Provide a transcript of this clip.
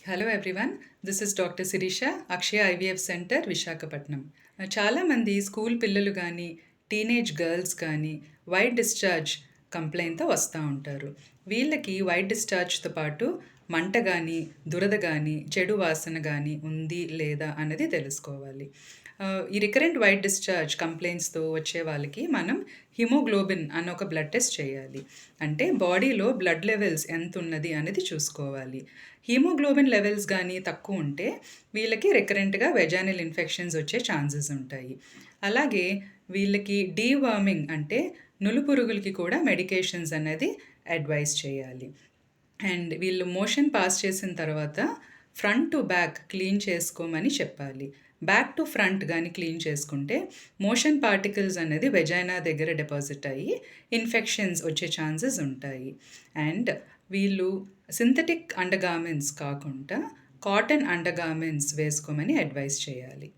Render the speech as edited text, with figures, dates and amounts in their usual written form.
Hello everyone. This is doctor Shirisha, Akshaya IVF centre, Visakhapatnam. చాలామంది school పిల్లలు కానీ, టీనేజ్ గర్ల్స్ కానీ వైట్ డిశ్చార్జ్ కంప్లైంట్తో వస్తూ ఉంటారు. వీళ్ళకి వైట్ డిశ్చార్జ్తో పాటు మంట కానీ, దురద కానీ, చెడు వాసన కానీ ఉంది లేదా అన్నది తెలుసుకోవాలి. ఈ రికరెంట్ వైట్ డిశ్చార్జ్ కంప్లైంట్స్తో వచ్చే వాళ్ళకి మనం హిమోగ్లోబిన్ అన్న ఒక బ్లడ్ టెస్ట్ చేయాలి. అంటే బాడీలో బ్లడ్ లెవెల్స్ ఎంత ఉన్నది అనేది చూసుకోవాలి. హీమోగ్లోబిన్ లెవెల్స్ కానీ తక్కువ ఉంటే వీళ్ళకి రికరెంట్గా వెజైనల్ ఇన్ఫెక్షన్స్ వచ్చే ఛాన్సెస్ ఉంటాయి. అలాగే వీళ్ళకి డీవర్మింగ్ అంటే నులుపురుగులకి కూడా మెడికేషన్స్ అనేది అడ్వైస్ చేయాలి. అండ్ వీళ్ళు మోషన్ పాస్ చేసిన తర్వాత ఫ్రంట్ టు బ్యాక్ క్లీన్ చేసుకోమని చెప్పాలి. బ్యాక్ టు ఫ్రంట్ కానీ క్లీన్ చేసుకుంటే మోషన్ పార్టికల్స్ అనేది వెజైనా దగ్గర డిపాజిట్ అయ్యి ఇన్ఫెక్షన్స్ వచ్చే ఛాన్సెస్ ఉంటాయి. అండ్ వీళ్ళు సింథటిక్ అండర్గార్మెంట్స్ కాకుండా కాటన్ అండర్గార్మెంట్స్ వేసుకోమని అడ్వైస్ చేయాలి.